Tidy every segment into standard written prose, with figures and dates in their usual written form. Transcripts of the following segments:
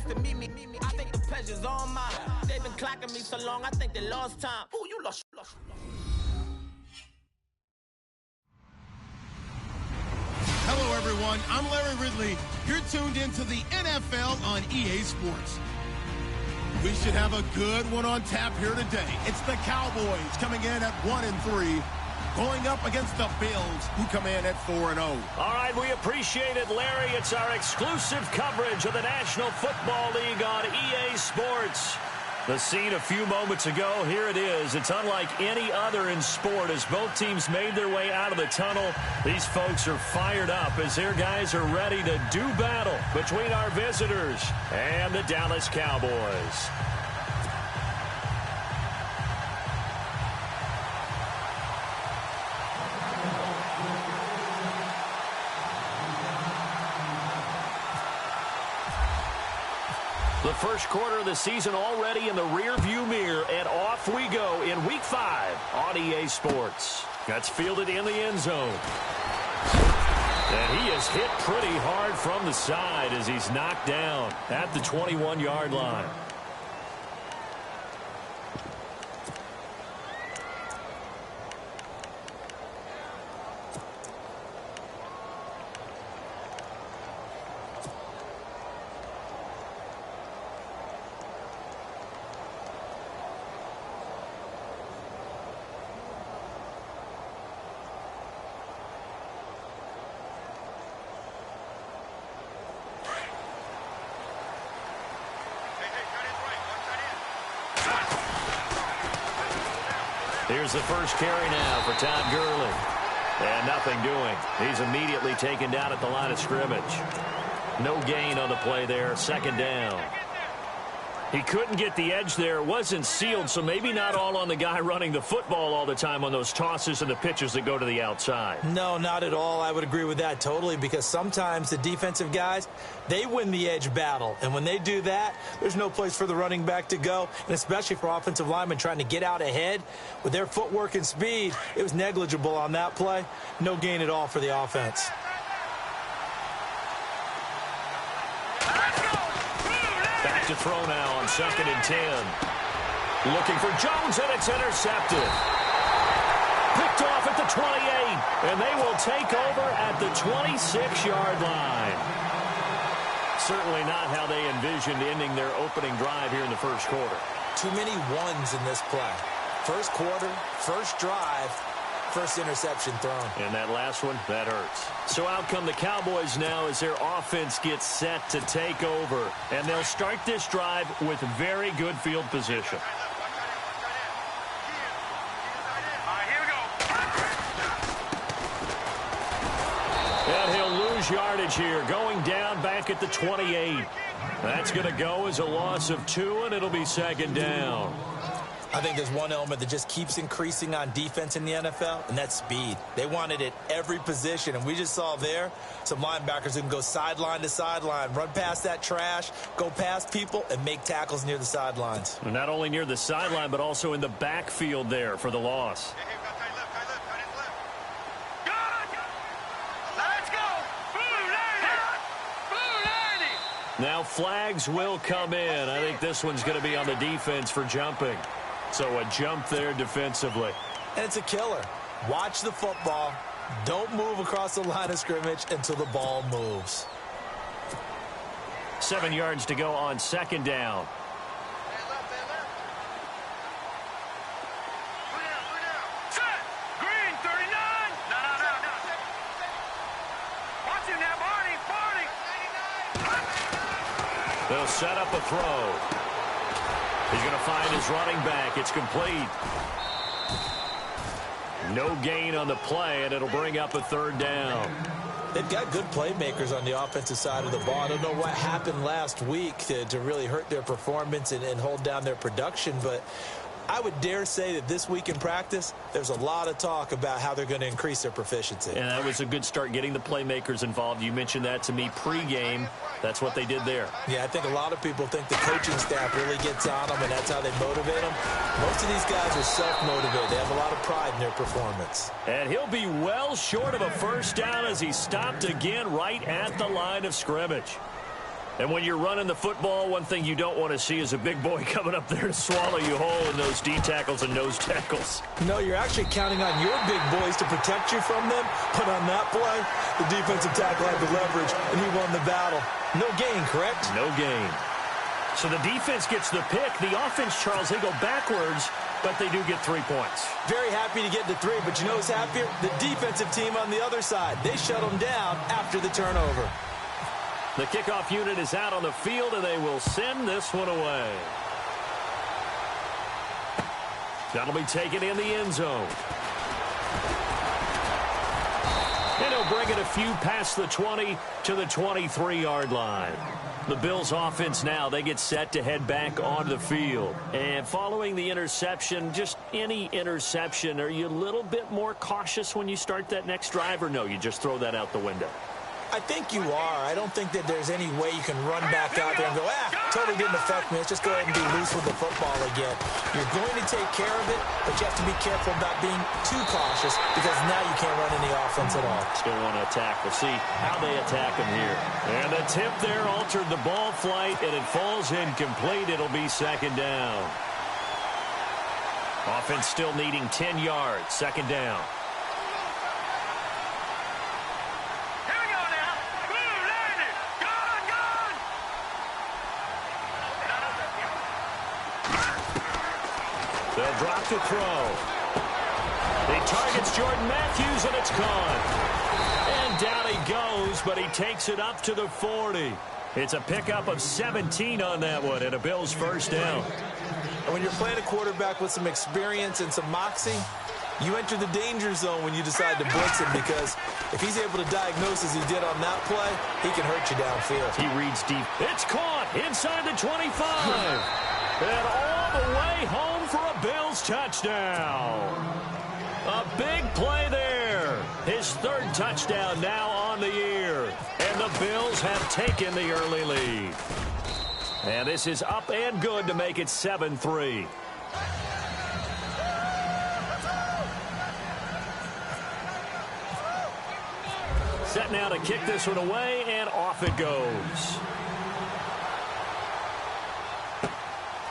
chance to meet me. I think the pleasure's all mine. They've been clocking me so long, I think they lost time. Ooh, you lost. Hello, everyone. I'm Larry Ridley. You're tuned into the NFL on EA Sports. We should have a good one on tap here today. It's the Cowboys coming in at 1-3, going up against the Bills, who come in at 4-0. All right, we appreciate it, Larry. It's our exclusive coverage of the National Football League on EA Sports. The scene a few moments ago, here it is. It's unlike any other in sport as both teams made their way out of the tunnel. These folks are fired up as their guys are ready to do battle between our visitors and the Dallas Cowboys. The first quarter of the season already in the rearview mirror, and off we go in Week 5 on EA Sports. That's fielded in the end zone. And he is hit pretty hard from the side as he's knocked down at the 21-yard line. Here's the first carry now for Todd Gurley. And nothing doing. He's immediately taken down at the line of scrimmage. No gain on the play there. Second down. He couldn't get the edge there. It wasn't sealed, so maybe not all on the guy running the football all the time on those tosses and the pitches that go to the outside. No, not at all. I would agree with that totally, because sometimes the defensive guys, they win the edge battle. And when they do that, there's no place for the running back to go, and especially for offensive linemen trying to get out ahead. With their footwork and speed, it was negligible on that play. No gain at all for the offense. Back to throw now on 2nd and 10. Looking for Jones, and it's intercepted. Picked off at the 28, and they will take over at the 26-yard line. Certainly not how they envisioned ending their opening drive here in the first quarter. Too many ones in this play. First quarter, first drive, first interception thrown. And that last one, that hurts. So out come the Cowboys now as their offense gets set to take over. And they'll start this drive with very good field position. And he'll lose yardage here, going down back at the 28. That's going to go as a loss of 2, and it'll be second down. I think there's one element that just keeps increasing on defense in the NFL, and that's speed. They want it at every position, and we just saw there some linebackers who can go sideline to sideline, run past that trash, go past people, and make tackles near the sidelines. And not only near the sideline, but also in the backfield there for the loss. Now flags will come in. I think this one's going to be on the defense for jumping. So a jump there defensively. And it's a killer. Watch the football. Don't move across the line of scrimmage until the ball moves. 7 yards to go on 2nd down. They'll set up a throw. He's going to find his running back. It's complete. No gain on the play, and it'll bring up a 3rd down. They've got good playmakers on the offensive side of the ball. I don't know what happened last week to really hurt their performance and hold down their production, but I would dare say that this week in practice, there's a lot of talk about how they're going to increase their proficiency. And that was a good start, getting the playmakers involved. You mentioned that to me pregame. That's what they did there. Yeah, I think a lot of people think the coaching staff really gets on them, and that's how they motivate them. Most of these guys are self-motivated. They have a lot of pride in their performance. And he'll be well short of a 1st down as he stopped again right at the line of scrimmage. And when you're running the football, one thing you don't want to see is a big boy coming up there to swallow you whole in those D tackles and nose tackles. No, you're actually counting on your big boys to protect you from them. But on that play, the defensive tackle had the leverage, and he won the battle. No gain, correct? No gain. So the defense gets the pick. The offense, Charles, they go backwards, but they do get 3 points. Very happy to get the 3, but you know who's happier? The defensive team on the other side. They shut them down after the turnover. The kickoff unit is out on the field, and they will send this one away. That'll be taken in the end zone. And he'll bring it a few past the 20 to the 23-yard line. The Bills offense now, they get set to head back onto the field. And following the interception, just any interception, are you a little bit more cautious when you start that next drive, or no, you just throw that out the window? I think you are. I don't think that there's any way you can run back out there and go, totally didn't affect me. Let's just go ahead and be loose with the football again. You're going to take care of it, but you have to be careful about being too cautious because now you can't run any offense at all. Still want to attack. We'll see how they attack him here. And the tip there altered the ball flight, and it falls incomplete. It'll be second down. Offense still needing 10 yards. Second down. They'll drop to throw. He targets Jordan Matthews, and it's gone. And down he goes, but he takes it up to the 40. It's a pickup of 17 on that one, and a Bills first down. And when you're playing a quarterback with some experience and some moxie, you enter the danger zone when you decide to blitz him, because if he's able to diagnose as he did on that play, he can hurt you downfield. He reads deep. It's caught inside the 25. And all the way home for a Bills touchdown. A big play there. His third touchdown now on the year. And the Bills have taken the early lead. And this is up and good to make it 7-3. Set now to kick this one away, and off it goes.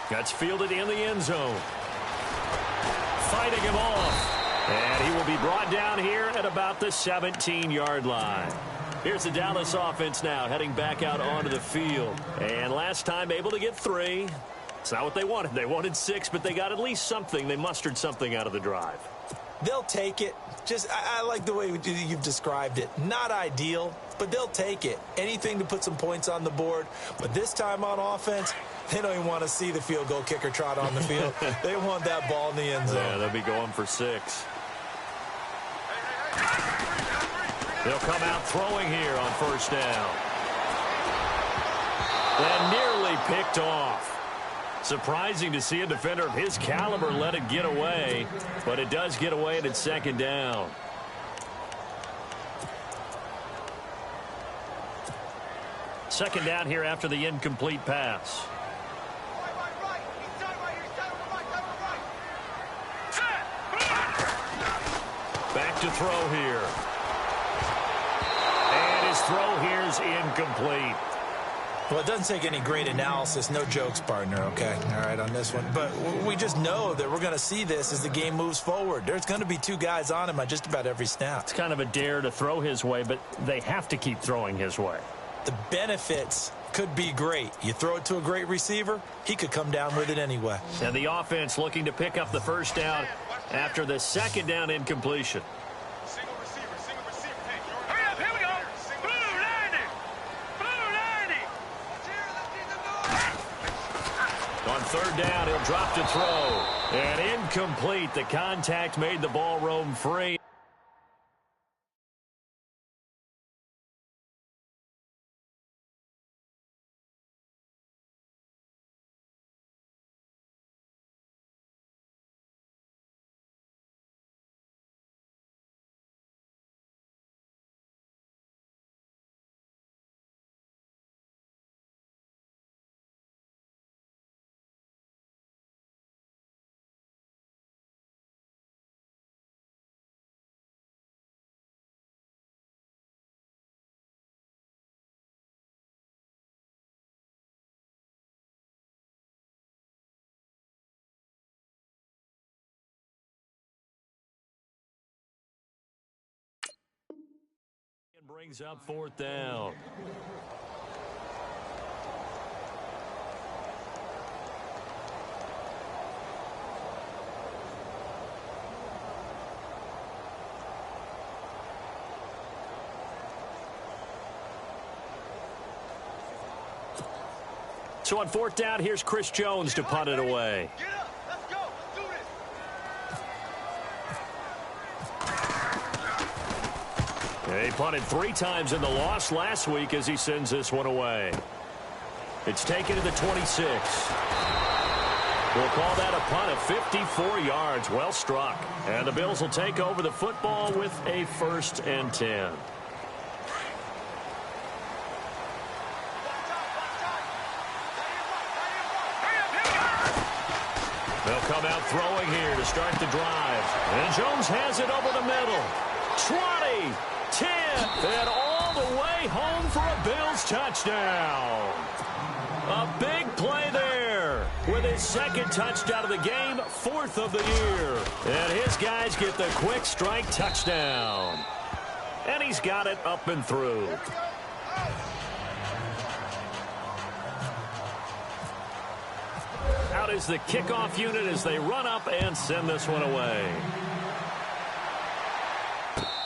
That's fielded in the end zone. Fighting him off. And he will be brought down here at about the 17-yard line. Here's the Dallas offense now heading back out onto the field. And last time able to get 3. It's not what they wanted. They wanted 6, but they got at least something. They mustered something out of the drive. They'll take it. I like the way you've described it. Not ideal, but they'll take it. Anything to put some points on the board. But this time on offense, they don't even want to see the field goal kicker trot on the field. They want that ball in the end zone. Yeah, they'll be going for 6. They'll come out throwing here on first down. And nearly picked off. Surprising to see a defender of his caliber let it get away, but it does get away and it's second down. Second down here after the incomplete pass. Back to throw here. And his throw here's incomplete. Well, it doesn't take any great analysis. No jokes, partner, okay? All right, on this one. But we just know that we're going to see this as the game moves forward. There's going to be 2 guys on him on just about every snap. It's kind of a dare to throw his way, but they have to keep throwing his way. The benefits could be great. You throw it to a great receiver, he could come down with it anyway. And the offense looking to pick up the first down after the second down incompletion. On third down, he'll drop to throw. And incomplete. The contact made the ball roam free. brings up fourth down. So on fourth down, here's Chris Jones to punt it away. Get up. Let's go. Let's do this. He punted 3 times in the loss last week as he sends this one away. It's taken to the 26. We'll call that a punt of 54 yards. Well struck. And the Bills will take over the football with a 1st and 10. They'll come out throwing here to start the drive. And Jones has it over the middle. 20, 10, and all the way home for a Bills touchdown. A big play there with his 2nd touchdown of the game, 4th of the year. And his guys get the quick strike touchdown. And he's got it up and through. Out is the kickoff unit as they run up and send this one away.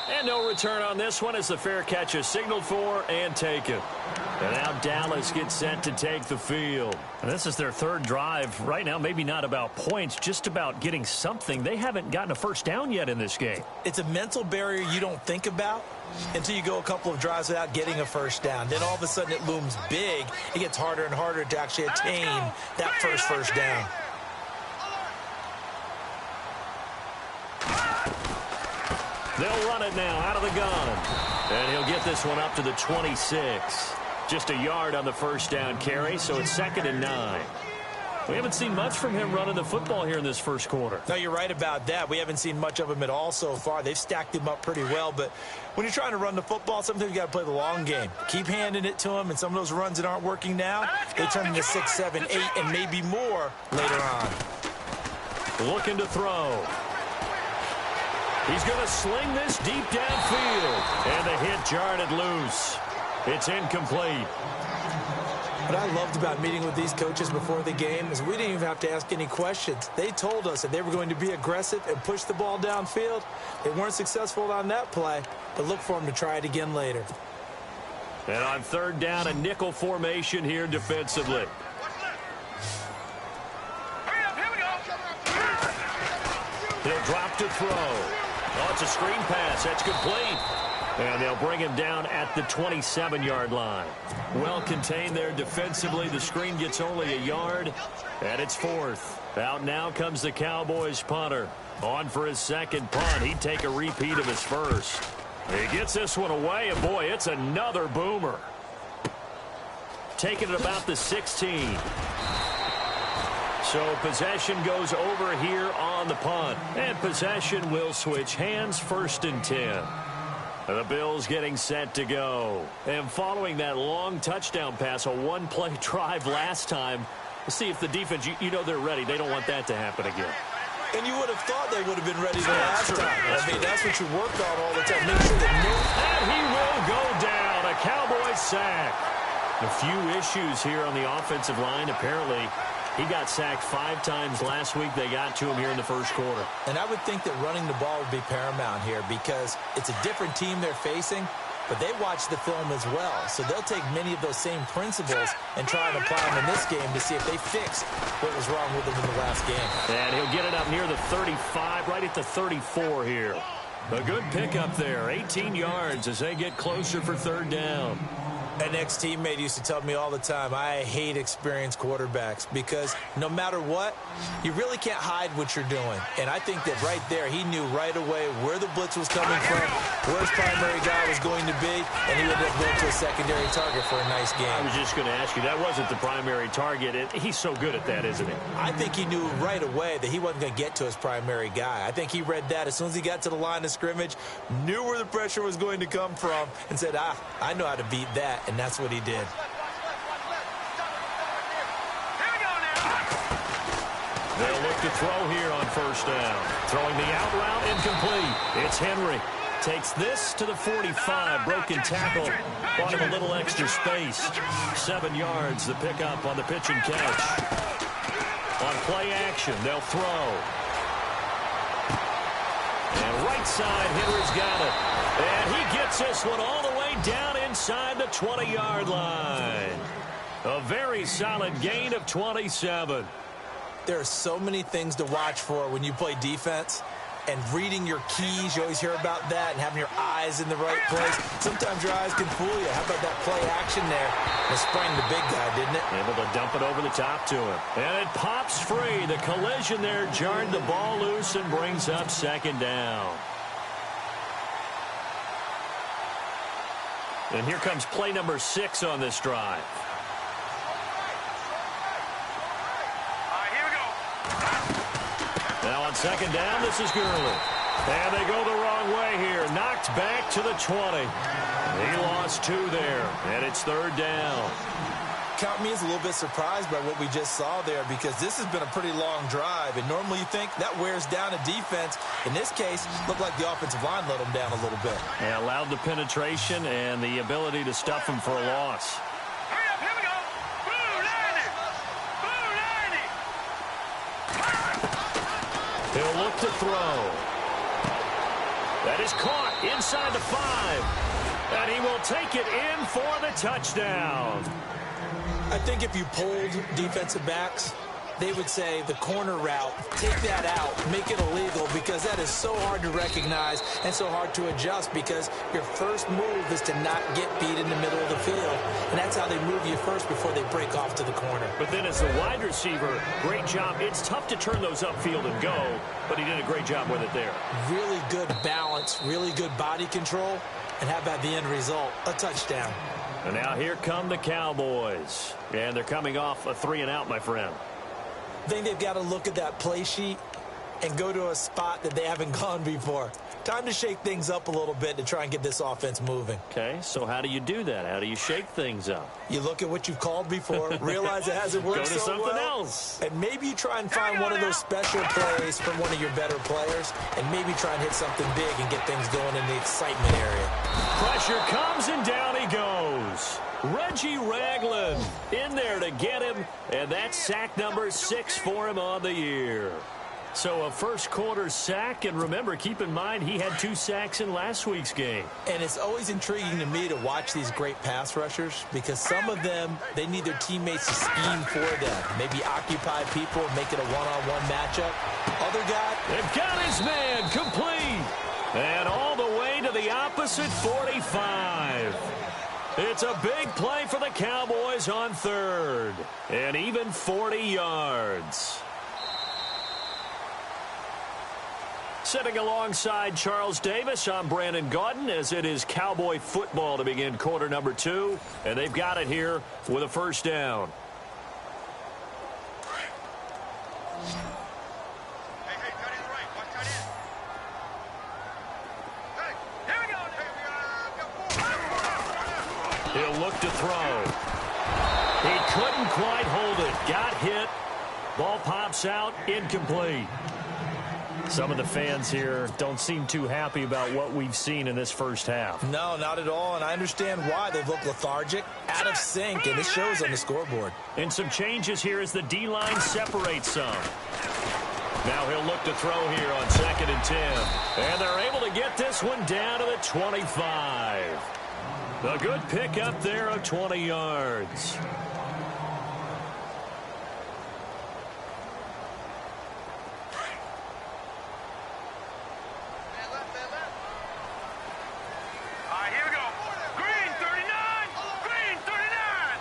And no return on this one as the fair catch is signaled for and taken. And now Dallas gets set to take the field. And this is their 3rd drive. Right now, maybe not about points, just about getting something. They haven't gotten a first down yet in this game. It's a mental barrier you don't think about until you go a couple of drives without getting a first down. Then all of a sudden it looms big. It gets harder and harder to actually attain that first down. They'll run it now out of the gun. And he'll get this one up to the 26. Just a yard on the first down carry, so it's 2nd and 9. We haven't seen much from him running the football here in this first quarter. No, you're right about that. We haven't seen much of him at all so far. They've stacked him up pretty well, but when you're trying to run the football, sometimes you got to play the long game. Keep handing it to him, and some of those runs that aren't working now, they turn into 6, 7, 8, and maybe more later on. Looking to throw. He's going to sling this deep downfield. And the hit jarred it loose. It's incomplete. What I loved about meeting with these coaches before the game is we didn't even have to ask any questions. They told us that they were going to be aggressive and push the ball downfield. They weren't successful on that play, but look for them to try it again later. And on 3rd down, a nickel formation here defensively. He'll drop to throw. Oh, it's a screen pass. That's complete. And they'll bring him down at the 27-yard line. Well contained there defensively. The screen gets only a yard, and it's 4th. Out now comes the Cowboys punter. On for his 2nd punt. He'd take a repeat of his 1st. He gets this one away, and boy, it's another boomer. Taking it about the 16. So possession goes over here on the punt. And possession will switch hands, 1st and 10. The Bills getting set to go. And following that long touchdown pass, a one-play drive last time, let's see if the defense, you know they're ready. They don't want that to happen again. And you would have thought they would have been ready the last time. I mean, that's what you worked on all the time. Make sure that and he will go down. A Cowboys sack. A few issues here on the offensive line. Apparently, he got sacked 5 times last week. They got to him here in the first quarter. And I would think that running the ball would be paramount here because it's a different team they're facing, but they watch the film as well. So they'll take many of those same principles and try and apply them in this game to see if they fix what was wrong with them in the last game. And he'll get it up near the 35, right at the 34 here. A good pickup there, 18 yards as they get closer for 3rd down. An ex-teammate used to tell me all the time, I hate experienced quarterbacks because no matter what, you really can't hide what you're doing. And I think that right there, he knew right away where the blitz was coming from, where his primary guy was going to be, and he would have going to a secondary target for a nice game. I was just going to ask you, that wasn't the primary target. He's so good at that, isn't he? I think he knew right away that he wasn't going to get to his primary guy. I think he read that as soon as he got to the line of scrimmage, knew where the pressure was going to come from, and said, I know how to beat that. And that's what he did. They'll look to throw here on 1st down. Throwing the out route incomplete. It's Henry. Takes this to the 45. Broken tackle. Bought him a little extra space. 7 yards, the pickup on the pitch and catch. On play action, they'll throw. And right side, Henry's got it. And he gets this one all the way down inside the 20-yard line. A very solid gain of 27. There are so many things to watch for when you play defense. And reading your keys, you always hear about that, and having your eyes in the right place. Sometimes your eyes can fool you. How about that play action there? It sprang the big guy, didn't it? Able to dump it over the top to him. And it pops free. The collision there jarred the ball loose and brings up second down. And here comes play number 6 on this drive. Now on second down, this is Gurley. And they go the wrong way here. Knocked back to the 20. He lost 2 there, and it's third down. Count me as a little bit surprised by what we just saw there, because this has been a pretty long drive, and normally you think that wears down a defense. In this case, looked like the offensive line let them down a little bit. Yeah, allowed the penetration and the ability to stuff him for a loss. Hurry up, here we go. Blue 90. Blue 90. He'll look to throw. That is caught inside the 5. And he will take it in for the touchdown. I think if you polled defensive backs, they would say the corner route, take that out, make it illegal, because that is so hard to recognize and so hard to adjust, because your first move is to not get beat in the middle of the field. And that's how they move you first before they break off to the corner. But then as the wide receiver, great job. It's tough to turn those upfield and go, but he did a great job with it there. Really good balance, really good body control, and how about the end result? A touchdown. And now here come the Cowboys. And they're coming off a 3-and-out, my friend. I think they've got to look at that play sheet and go to a spot that they haven't gone before. Time to shake things up a little bit to try and get this offense moving. Okay, so how do you do that? How do you shake things up? You look at what you've called before, realize it hasn't worked Go to so something well, else. and maybe you try and find one of those special plays from one of your better players, and maybe try and hit something big and get things going in the excitement area. Pressure comes, and down he goes. Reggie Ragland in there to get him, and that's sack number 6 for him on the year. So a first quarter sack, and remember, keep in mind he had 2 sacks in last week's game. And it's always intriguing to me to watch these great pass rushers, because some of them, they need their teammates to scheme for them. Maybe occupy people, make it a one-on-one matchup. Other guy, They've got his man complete. And all the way to the opposite 45. It's a big play for the Cowboys on third. And even 40 yards. Sitting alongside Charles Davis, I'm Brandon Gaudin, as it is Cowboy football to begin quarter number 2. And they've got it here with a first down. Hey, cut in right. Watch cut in. Hey, here we go. He'll look to throw. He couldn't quite hold it. Got hit. Ball pops out. Incomplete. Some of the fans here don't seem too happy about what we've seen in this first half. no, not at all, and I understand why. They've looked lethargic, out of sync, and it shows on the scoreboard. And some changes here as the D-line separates some. Now he'll look to throw here on 2nd and 10. And they're able to get this one down to the 25. A good pickup there of 20 yards. All right, here we go. Green 39. Green 39.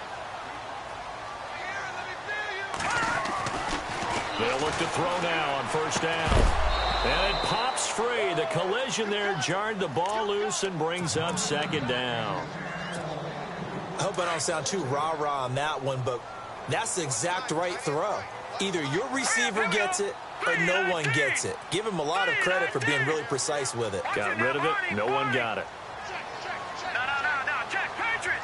They'll look to throw now on first down. And it pops free. The collision there jarred the ball loose and brings up second down. I hope I don't sound too rah-rah on that one, but that's the exact right throw. Either your receiver gets it or no one gets it. Give him a lot of credit for being really precise with it. Got rid of it. No one got it. No. Check. Patriot.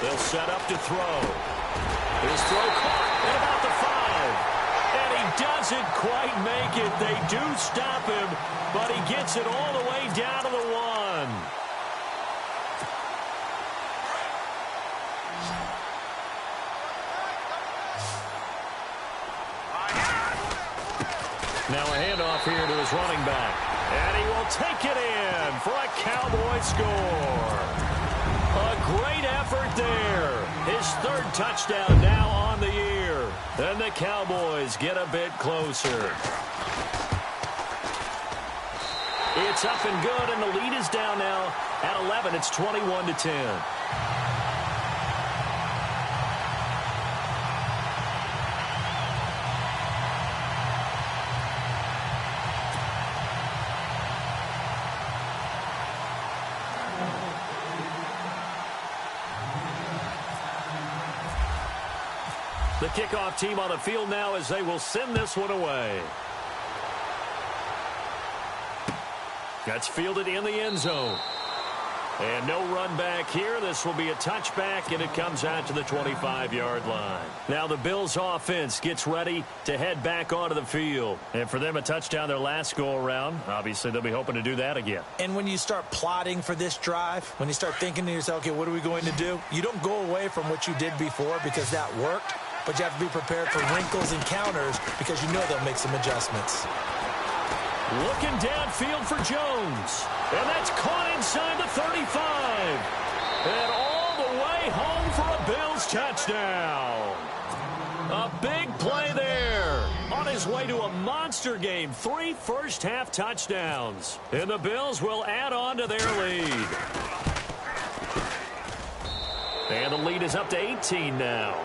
They'll set up to throw. His throw caught at about the 5. And he doesn't quite make it. They do stop him, but he gets it all the way down to the 1. Now a handoff here to his running back. And he will take it in for a Cowboy score. A great effort there. His 3rd touchdown now on the year. And the Cowboys get a bit closer. It's up and good, and the lead is down now at 11. It's 21-10. The kickoff team on the field now as they will send this one away. That's fielded in the end zone. And no run back here. This will be a touchback, and it comes out to the 25-yard line. Now the Bills offense gets ready to head back onto the field. And for them, a touchdown their last go-around. Obviously, they'll be hoping to do that again. And when you start plotting for this drive, when you start thinking to yourself, okay, what are we going to do? You don't go away from what you did before because that worked. But you have to be prepared for wrinkles and counters because you know they'll make some adjustments. Looking downfield for Jones. And that's caught inside the 35. And all the way home for a Bills touchdown. A big play there. On his way to a monster game. 3 first-half touchdowns. And the Bills will add on to their lead. And the lead is up to 18 now.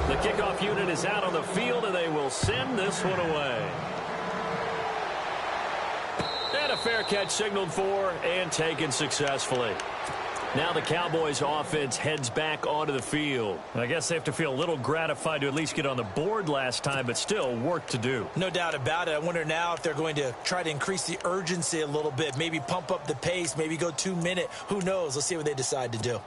The kickoff unit is out on the field, and they will send this one away. And a fair catch signaled for and taken successfully. Now the Cowboys offense heads back onto the field. I guess they have to feel a little gratified to at least get on the board last time, but still work to do. No doubt about it. I wonder now if they're going to try to increase the urgency a little bit, maybe pump up the pace, maybe go 2-minute. Who knows? Let's see what they decide to do.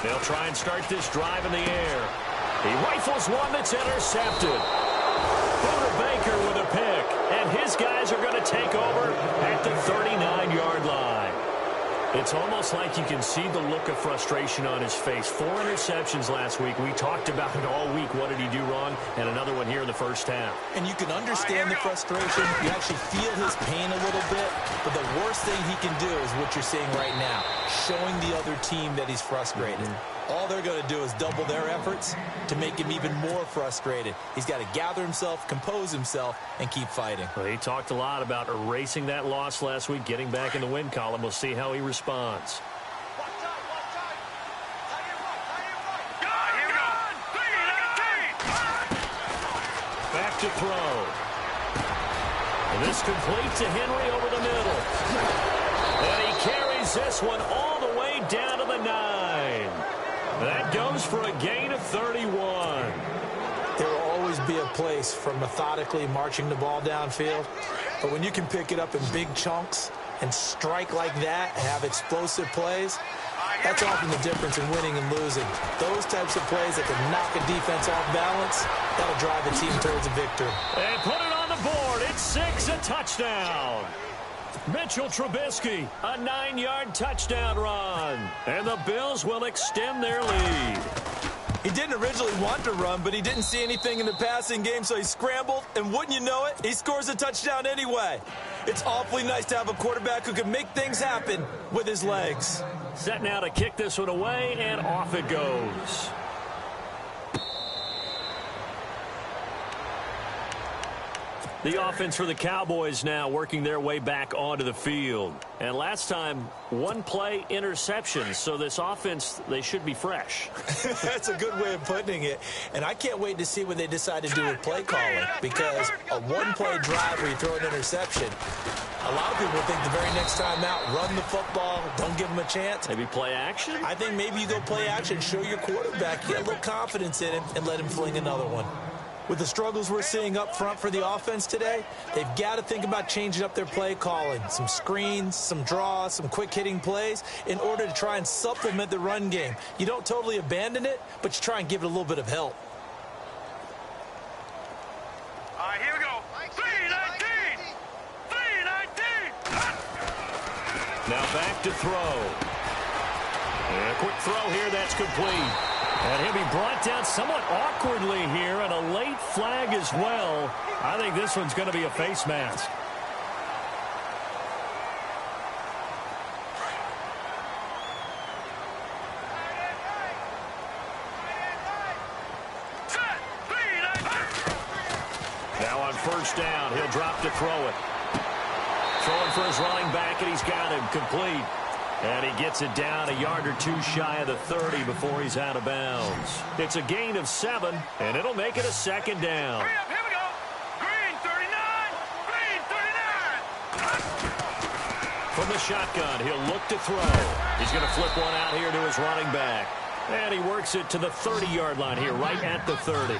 They'll try and start this drive in the air. He rifles one that's intercepted. Buda Baker with a pick, and his guys are going to take over at the 39-yard line. It's almost like you can see the look of frustration on his face. 4 interceptions last week. We talked about it all week. What did he do wrong? And another one here in the first half. And you can understand the frustration. You actually feel his pain a little bit. But the worst thing he can do is what you're seeing right now, showing the other team that he's frustrated. All they're going to do is double their efforts to make him even more frustrated. He's got to gather himself, compose himself, and keep fighting. Well, he talked a lot about erasing that loss last week, getting back in the win column. We'll see how he responds. Back to throw. And this complete to Henry over the middle. And he carries this one all the way down to the 9. That goes for a gain of 31. There will always be a place for methodically marching the ball downfield. But when you can pick it up in big chunks and strike like that and have explosive plays, that's often the difference in winning and losing. Those types of plays that can knock a defense off balance, that'll drive a team towards a victory. And put it on the board. It's 6, a touchdown. Mitchell Trubisky, a 9-yard touchdown run. And the Bills will extend their lead. He didn't originally want to run, but he didn't see anything in the passing game, so he scrambled, and wouldn't you know it, he scores a touchdown anyway. It's awfully nice to have a quarterback who can make things happen with his legs. Set now to kick this one away, and off it goes. The offense for the Cowboys now working their way back onto the field. And last time, one play interception. So this offense, they should be fresh. That's a good way of putting it. And I can't wait to see what they decide to do with play calling. Because a one-play drive where you throw an interception, a lot of people think the very next time out, run the football, don't give them a chance. Maybe play action? I think maybe you go play action, show your quarterback, get a little confidence in him, and let him fling another one. With the struggles we're seeing up front for the offense today, they've got to think about changing up their play calling. Some screens, some draws, some quick-hitting plays in order to try and supplement the run game. You don't totally abandon it, but you try and give it a little bit of help. All right, here we go. 3-19. 3-19. Now back to throw. And a quick throw here, that's complete. And he'll be brought down somewhat awkwardly here, and a late flag as well. I think this one's going to be a face mask. Now on first down, he'll drop to throw it. Throwing for his running back, and he's got him complete. And he gets it down a yard or two shy of the 30 before he's out of bounds. It's a gain of 7, and it'll make it a second down. Hurry up, here we go. Green 39. Green 39. From the shotgun, he'll look to throw. He's going to flip one out here to his running back. And he works it to the 30-yard line here, right at the 30.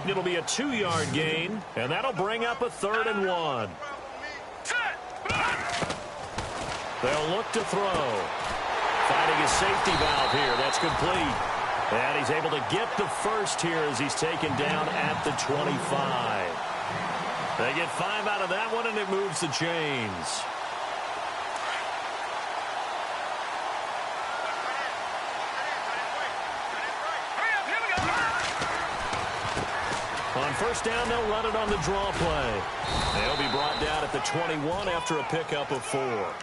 It'll be a 2-yard gain, and that'll bring up a 3rd and 1. They'll look to throw. Finding his safety valve here. That's complete. And he's able to get the first here as he's taken down at the 25. They get 5 out of that one, and it moves the chains. On first down, they'll run it on the draw play. They'll be brought down at the 21 after a pickup of 4.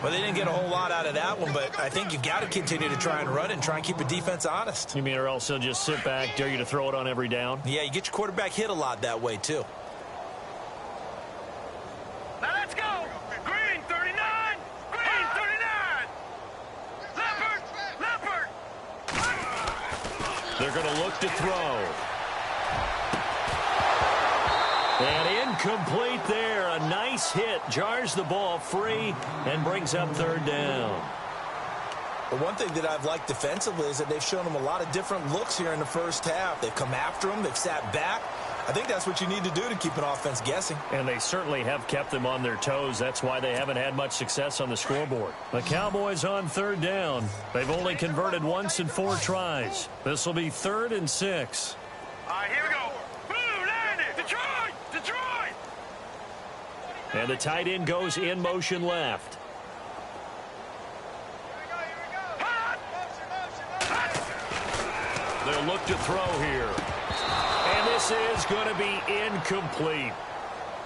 Well, they didn't get a whole lot out of that one, but I think you've got to continue to try and run and try and keep the defense honest. You mean or else they'll just sit back, dare you to throw it on every down? Yeah, you get your quarterback hit a lot that way, too. Now let's go. Green 39. Green 39. Leopard. They're going to look to throw. And incomplete there. A nice hit. Jars the ball free and brings up 3rd down. The one thing that I've liked defensively is that they've shown them a lot of different looks here in the first half. They've come after them. They've sat back. I think that's what you need to do to keep an offense guessing. And they certainly have kept them on their toes. That's why they haven't had much success on the scoreboard. The Cowboys on 3rd down. They've only converted once in 4 tries. This will be 3rd and 6. All right, here we go. Blue landed. Detroit. And the tight end goes in motion left. They'll look to throw here. And this is going to be incomplete.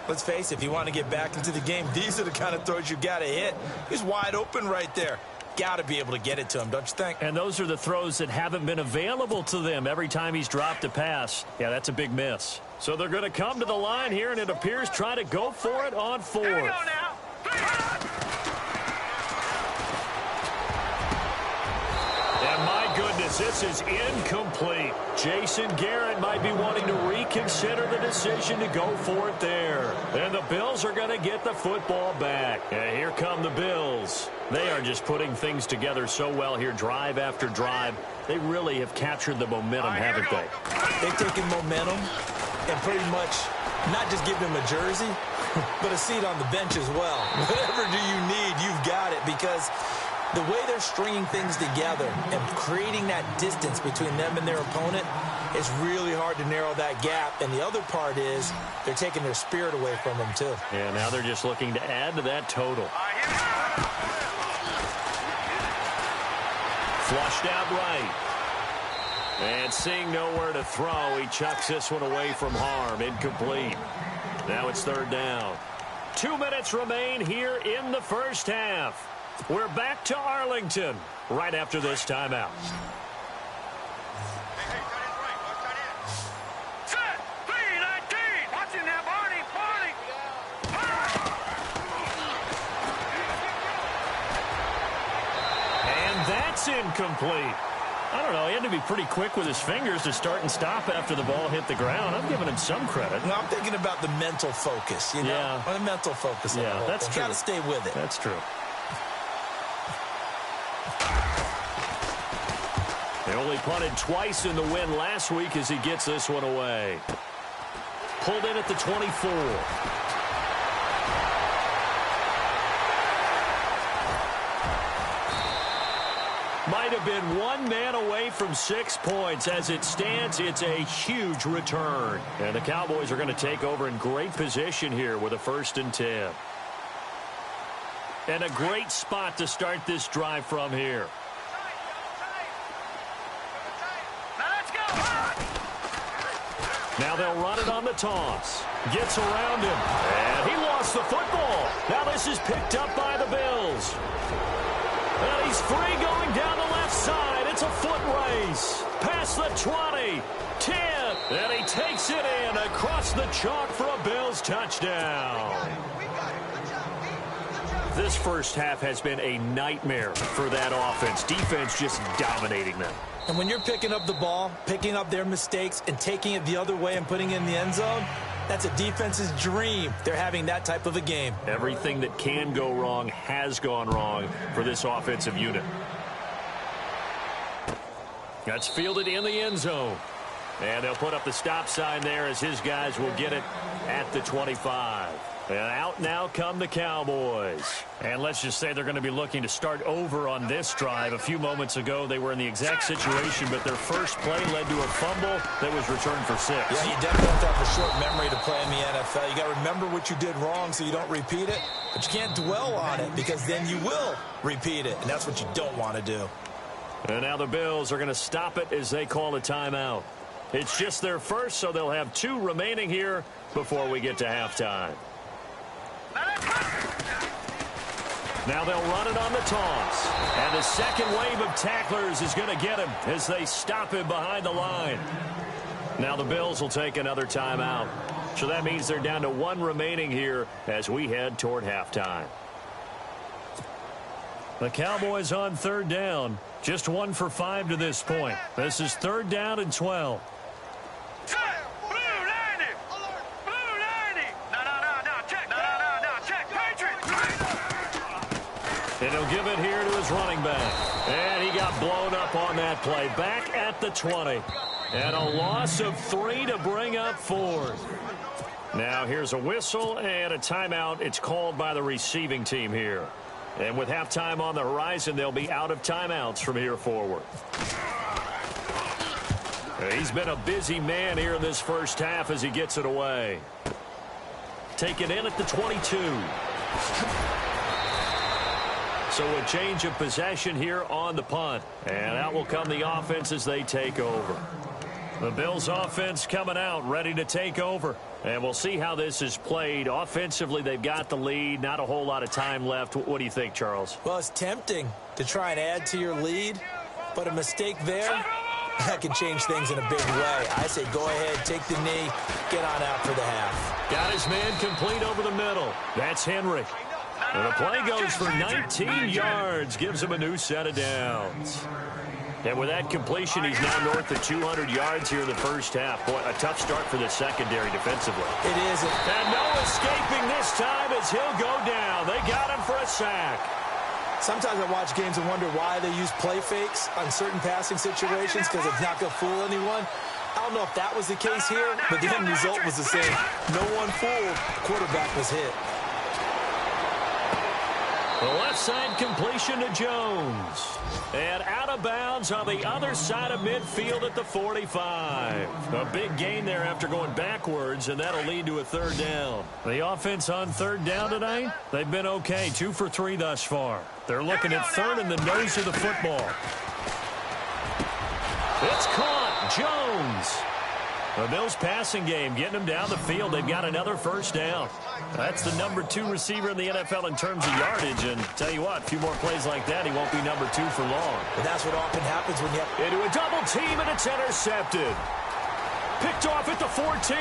Let's face it, if you want to get back into the game, these are the kind of throws you got to hit. He's wide open right there. Got to be able to get it to him, don't you think? And those are the throws that haven't been available to them every time he's dropped a pass. Yeah, that's a big miss. So they're going to come to the line here, and it appears try to go for it on 4th. Here we go now. And my goodness, this is incomplete. Jason Garrett might be wanting to reconsider the decision to go for it there. And the Bills are going to get the football back. And here come the Bills. They are just putting things together so well here, drive after drive. They really have captured the momentum, haven't they? They've taken momentum and pretty much not just give him a jersey, but a seat on the bench as well. Whatever do you need, you've got it, because the way they're stringing things together and creating that distance between them and their opponent, it's really hard to narrow that gap. And the other part is they're taking their spirit away from them, too. Yeah, now they're just looking to add to that total. Flushed out right. And seeing nowhere to throw, he chucks this one away from harm. Incomplete. Now it's 3rd down. 2 minutes remain here in the first half. We're back to Arlington right after this timeout. Set. 3-19. Watching now, Barney. That's incomplete. I don't know. He had to be pretty quick with his fingers to start and stop after the ball hit the ground. I'm giving him some credit. No, I'm thinking about the mental focus, you know? Yeah. The mental focus. Yeah, that's true. Got to stay with it. That's true. They only punted twice in the win last week as he gets this one away. Pulled in at the 24. Might have been one man away from 6 points. As it stands, it's a huge return. And the Cowboys are going to take over in great position here with a 1st and 10. And a great spot to start this drive from here. Now they'll run it on the toss. Gets around him. And he lost the football. Now this is picked up by the Bills. And he's free going down the left side. It's a foot race. Past the 20. 10. And he takes it in across the chalk for a Bills touchdown. This first half has been a nightmare for that offense. Defense just dominating them. And when you're picking up the ball, picking up their mistakes, and taking it the other way and putting it in the end zone, that's a defense's dream. They're having that type of a game. Everything that can go wrong has gone wrong for this offensive unit. That's fielded in the end zone. And they'll put up the stop sign there as his guys will get it at the 25. And out now come the Cowboys. And let's just say they're going to be looking to start over on this drive. A few moments ago, they were in the exact situation, but their first play led to a fumble that was returned for 6. Yeah, you definitely have to have a short memory to play in the NFL. You got to remember what you did wrong so you don't repeat it, but you can't dwell on it because then you will repeat it, and that's what you don't want to do. And now the Bills are going to stop it as they call a timeout. It's just their first, so they'll have 2 remaining here before we get to halftime. Now they'll run it on the toss. And the second wave of tacklers is going to get him as they stop him behind the line. Now the Bills will take another timeout. So that means they're down to 1 remaining here as we head toward halftime. The Cowboys on 3rd down. Just 1 for 5 to this point. This is 3rd down and 12. And he'll give it here to his running back. And he got blown up on that play. Back at the 20. And a loss of 3 to bring up 4th. Now here's a whistle and a timeout. It's called by the receiving team here. And with halftime on the horizon, they'll be out of timeouts from here forward. He's been a busy man here in this first half as he gets it away. Taken in at the 22. So a change of possession here on the punt. And out will come the offense as they take over. The Bills offense coming out, ready to take over. And we'll see how this is played. Offensively, they've got the lead. Not a whole lot of time left. What do you think, Charles? Well, it's tempting to try and add to your lead, but a mistake there, that can change things in a big way. I say go ahead, take the knee, get on out for the half. Got his man complete over the middle. That's Henry. And the play goes for 19 yards. Gives him a new set of downs. And with that completion, he's now north of 200 yards here in the first half. Boy, a tough start for the secondary defensively. It is. And no escaping this time as he'll go down. They got him for a sack. Sometimes I watch games and wonder why they use play fakes on certain passing situations because it's not going to fool anyone. I don't know if that was the case here, but the end result was the same. No one fooled. Quarterback was hit. The left side completion to Jones. And out of bounds on the other side of midfield at the 45. A big gain there after going backwards, and that'll lead to a 3rd down. The offense on 3rd down tonight, they've been okay. 2 for 3 thus far. They're looking at 3rd in the nose of the football. It's caught. Jones. The Bills passing game getting them down the field. They've got another 1st down. That's the number 2 receiver in the NFL in terms of yardage. And tell you what, a few more plays like that, he won't be number 2 for long. And that's what often happens when you have into a double team, and it's intercepted. Picked off at the 14.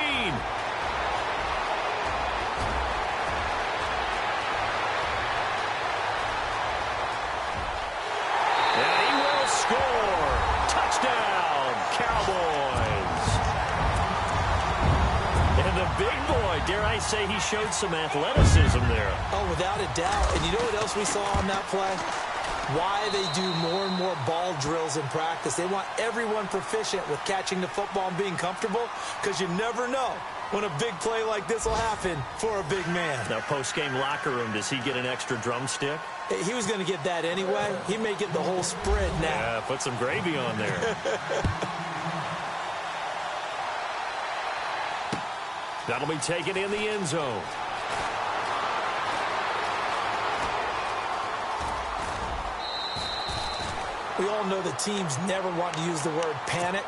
And he will Touchdown, Cowboys. And the big boy, dare I say, he showed some athleticism there. Oh, without a doubt. And you know what else we saw on that play? Why they do more and more ball drills in practice. They want everyone proficient with catching the football and being comfortable, because you never know when a big play like this will happen for a big man. Now, post-game locker room, does he get an extra drumstick? He was going to get that anyway. He may get the whole spread now. Yeah, put some gravy on there. That'll be taken in the end zone. We all know that teams never want to use the word panic,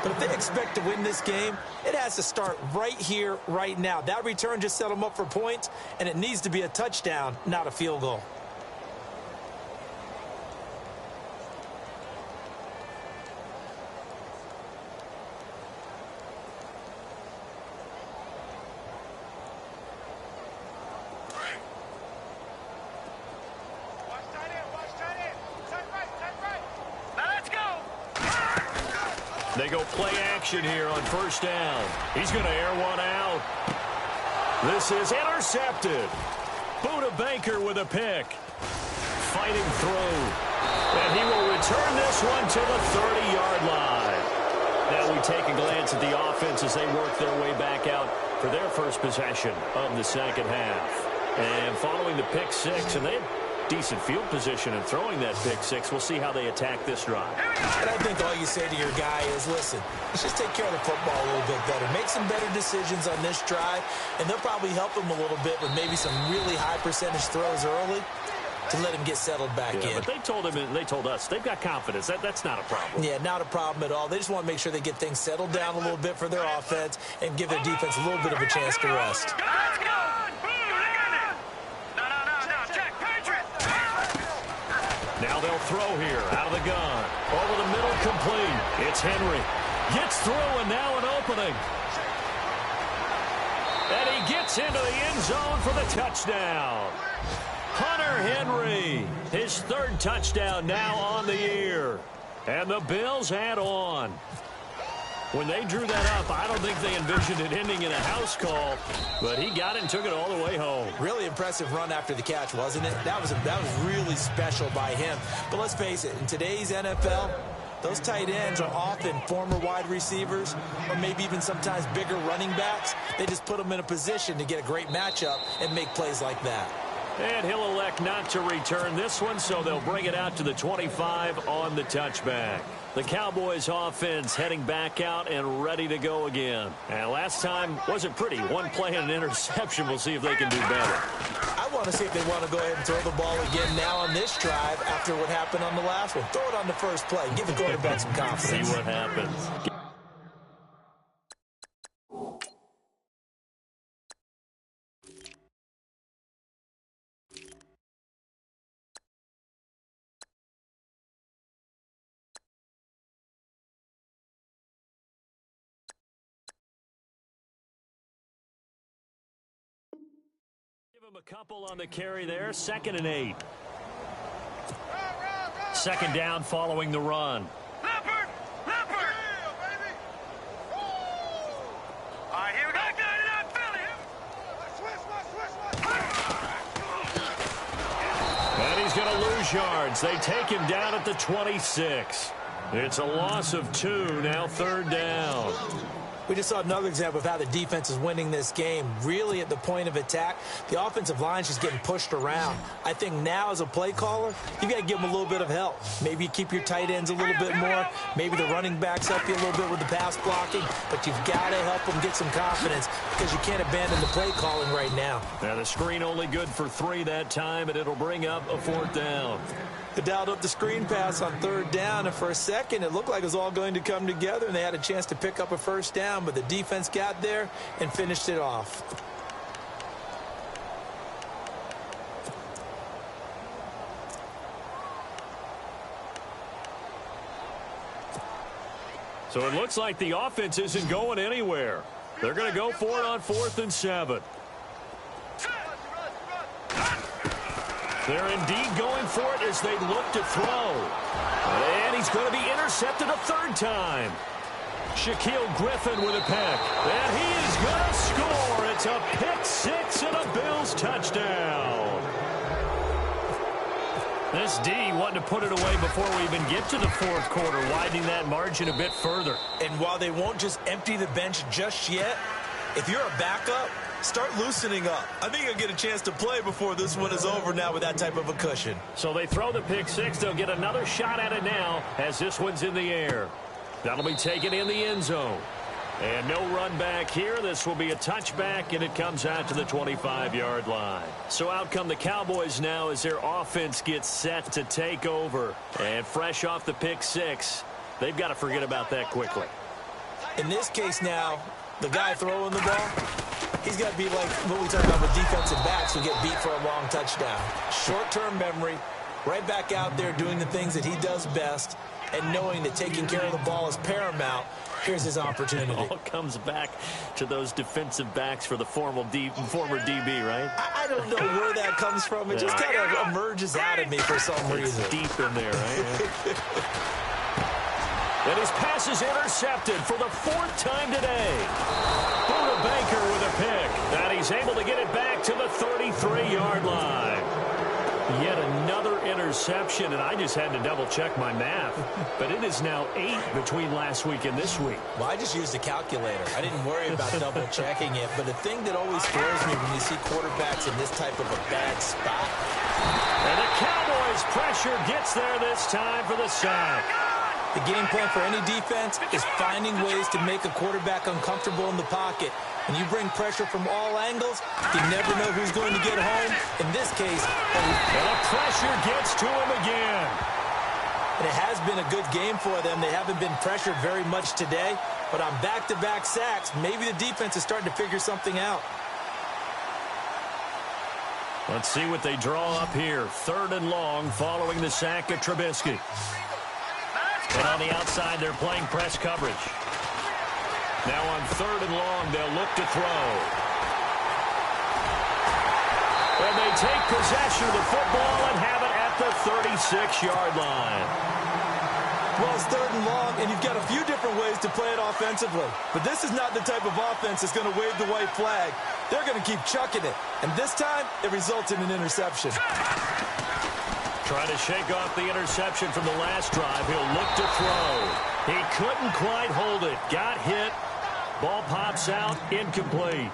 but if they expect to win this game, it has to start right here, right now. That return just set them up for points, and it needs to be a touchdown, not a field goal. They go play action here on first down. He's going to air one out. This is intercepted. Buda Baker with a pick. Fighting through. And he will return this one to the 30-yard line. Now we take a glance at the offense as they work their way back out for their first possession of the second half. And following the pick six, and they have decent field position in throwing that pick six. We'll see how they attack this drive. And I think all you say to your guy is, listen, let's just take care of the football a little bit better. Make some better decisions on this drive, and they'll probably help him a little bit with maybe some really high percentage throws early to let him get settled back in. But they told him, and they told us, they've got confidence. That's not a problem. Yeah, not a problem at all. They just want to make sure they get things settled down a little bit for their offense and give their defense a little bit of a chance to rest. Now they'll throw here out of the gun. Over the middle, complete. It's Henry. Gets through, and now an opening. And he gets into the end zone for the touchdown. Hunter Henry, his third touchdown now on the year. And the Bills add on. When they drew that up, I don't think they envisioned it ending in a house call, but he got it and took it all the way home. Really impressive run after the catch, wasn't it? That was really special by him. But let's face it, in today's NFL, those tight ends are often former wide receivers or maybe even sometimes bigger running backs. They just put them in a position to get a great matchup and make plays like that. And he'll elect not to return this one, so they'll bring it out to the 25 on the touchback. The Cowboys offense heading back out and ready to go again. And last time wasn't pretty. One play and an interception. We'll see if they can do better. I want to see if they want to go ahead and throw the ball again now on this drive after what happened on the last one. Throw it on the first play. Give the quarterback some confidence. See what happens. A couple on the carry there. 2nd and 8. Second down following the run. Leopard! Leopard! All right, here we go. And he's going to lose yards. They take him down at the 26. It's a loss of 2. Now 3rd down. We just saw another example of how the defense is winning this game. Really at the point of attack, the offensive line's just getting pushed around. I think now as a play caller, you got to give them a little bit of help. Maybe you keep your tight ends a little bit more. Maybe the running backs help you a little bit with the pass blocking. But you've got to help them get some confidence because you can't abandon the play calling right now. Now the screen only good for 3 that time, and it'll bring up a 4th down. They dialed up the screen pass on 3rd down, and for a second it looked like it was all going to come together, and they had a chance to pick up a 1st down, but the defense got there and finished it off. So it looks like the offense isn't going anywhere. They're going to go for it on 4th and 7. They're indeed going for it as they look to throw. And he's going to be intercepted a third time. Shaquille Griffin with a pick. And he is going to score. It's a pick six and a Bills touchdown. This D wanting to put it away before we even get to the fourth quarter, widening that margin a bit further. And while they won't just empty the bench just yet, if you're a backup, start loosening up. I think you'll get a chance to play before this one is over now with that type of a cushion. So they throw the pick six. They'll get another shot at it now as this one's in the air. That'll be taken in the end zone. And no run back here. This will be a touchback, and it comes out to the 25-yard line. So out come the Cowboys now as their offense gets set to take over. And fresh off the pick six, they've got to forget about that quickly. In this case now, the guy throwing the ball, he's got to be like what we talk about with defensive backs who get beat for a long touchdown. Short-term memory, right back out there doing the things that he does best, and knowing that taking care of the ball is paramount. Here's his opportunity. It all comes back to those defensive backs for the former DB, right? I don't know where that comes from. It just kind of emerges out of me for some reason. It's deep in there, right? And his pass is intercepted for the fourth time today. Buda Baker with a pick. And he's able to get it back to the 33-yard line. Yet another interception, and I just had to double-check my math. But it is now 8 between last week and this week. Well, I just used a calculator. I didn't worry about double-checking it. But the thing that always throws me when you see quarterbacks in this type of a bad spot. And the Cowboys' pressure gets there this time for the sack. The game plan for any defense is finding ways to make a quarterback uncomfortable in the pocket. When you bring pressure from all angles, you never know who's going to get home. In this case, and the pressure gets to him again. And it has been a good game for them. They haven't been pressured very much today, but on back-to-back sacks, maybe the defense is starting to figure something out. Let's see what they draw up here. 3rd and long following the sack of Trubisky. And on the outside, they're playing press coverage. Now on 3rd and long, they'll look to throw. And they take possession of the football and have it at the 36-yard line. Well, it's 3rd and long, and you've got a few different ways to play it offensively. But this is not the type of offense that's going to wave the white flag. They're going to keep chucking it. And this time, it results in an interception. Trying to shake off the interception from the last drive. He'll look to throw. He couldn't quite hold it. Got hit. Ball pops out. Incomplete.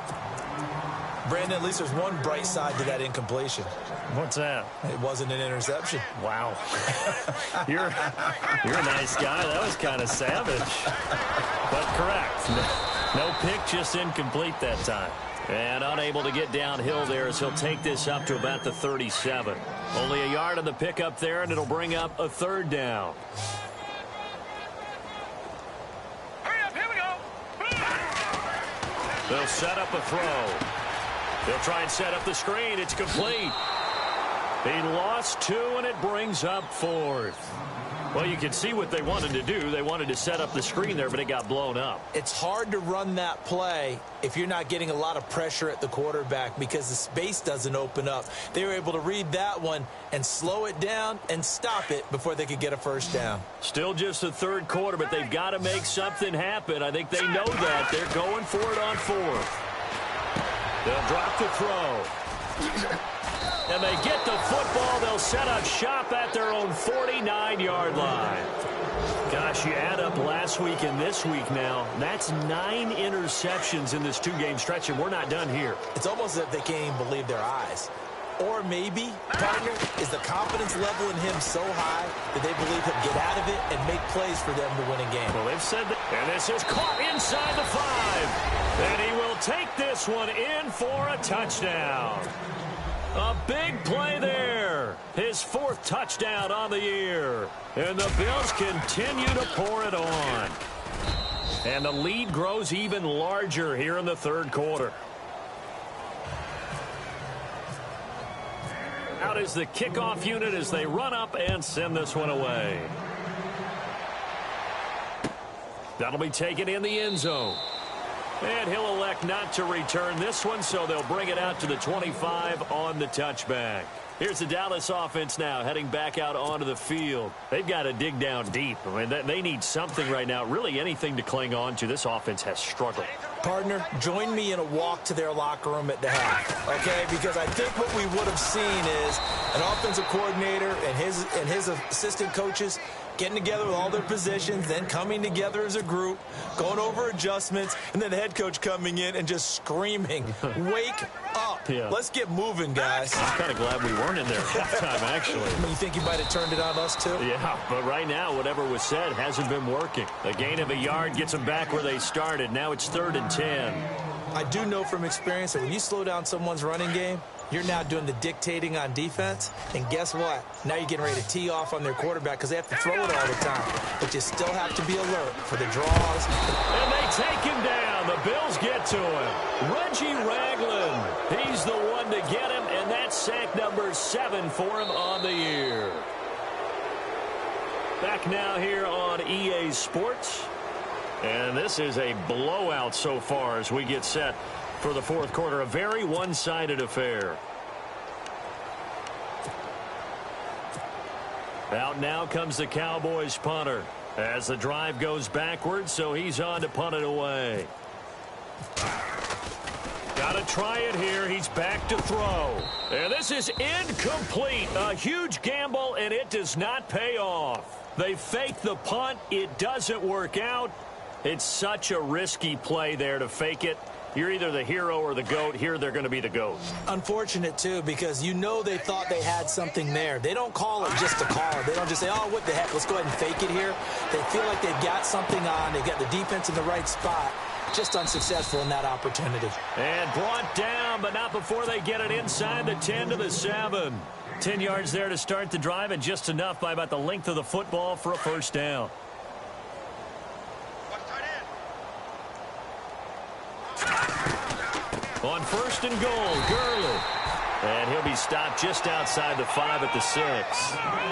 Brandon, at least there's one bright side to that incompletion. What's that? It wasn't an interception. Wow. You're a nice guy. That was kind of savage. But correct. No pick, just incomplete that time. And unable to get downhill there as he'll take this up to about the 37. Only a yard on the pickup there, and it'll bring up a 3rd down. Hurry up, here we go. They'll set up a throw. They'll try and set up the screen. It's complete. He lost 2, and it brings up 4th. Well, you can see what they wanted to do. They wanted to set up the screen there, but it got blown up. It's hard to run that play if you're not getting a lot of pressure at the quarterback because the space doesn't open up. They were able to read that one and slow it down and stop it before they could get a 1st down. Still just the 3rd quarter, but they've got to make something happen. I think they know that. They're going for it on 4th. They'll drop the throw. And they get the football. They'll set up shop at their own 49-yard line. Gosh, you add up last week and this week now. That's 9 interceptions in this 2-game stretch, and we're not done here. It's almost as if they can't even believe their eyes. Or maybe, partner, is the confidence level in him so high that they believe he'll get out of it and make plays for them to win a game. Well, they've said that. And this is caught inside the 5. And he will take this one in for a touchdown. A big play there. His 4th touchdown on the year. And the Bills continue to pour it on. And the lead grows even larger here in the 3rd quarter. Out is the kickoff unit as they run up and send this one away. That'll be taken in the end zone. And he'll elect not to return this one, so they'll bring it out to the 25 on the touchback. Here's the Dallas offense now heading back out onto the field. They've got to dig down deep. I mean, they need something right now, really anything to cling on to. This offense has struggled. Partner, join me in a walk to their locker room at the half, okay? Because I think what we would have seen is an offensive coordinator and his assistant coaches getting together with all their positions, then coming together as a group, going over adjustments, and then the head coach coming in and just screaming, wake up. Yeah. Let's get moving, guys. I'm kind of glad we weren't in there at that time, actually. I mean, you think you might have turned it on us, too? Yeah, but right now, whatever was said hasn't been working. A gain of a yard gets them back where they started. Now it's 3rd and 10. I do know from experience that when you slow down someone's running game, you're now doing the dictating on defense, and guess what? Now you're getting ready to tee off on their quarterback because they have to throw it all the time. But you still have to be alert for the draws. And they take him down. The Bills get to him. Reggie Ragland, he's the one to get him, and that's sack number 7 for him on the year. Back now here on EA Sports. And this is a blowout so far as we get set for the 4th quarter. A very one-sided affair. Out now comes the Cowboys punter as the drive goes backwards, so he's on to punt it away. Got to try it here. He's back to throw. And this is incomplete. A huge gamble, and it does not pay off. They fake the punt. It doesn't work out. It's such a risky play there to fake it. You're either the hero or the GOAT. Here they're going to be the GOAT. Unfortunate, too, because you know they thought they had something there. They don't call it just to call it. They don't just say, oh, what the heck, let's go ahead and fake it here. They feel like they've got something on. They've got the defense in the right spot. Just unsuccessful in that opportunity. And brought down, but not before they get it inside the 10 to the 7. 10 yards there to start the drive, and just enough by about the length of the football for a first down. On 1st and goal, Gurley. And he'll be stopped just outside the 5 at the 6.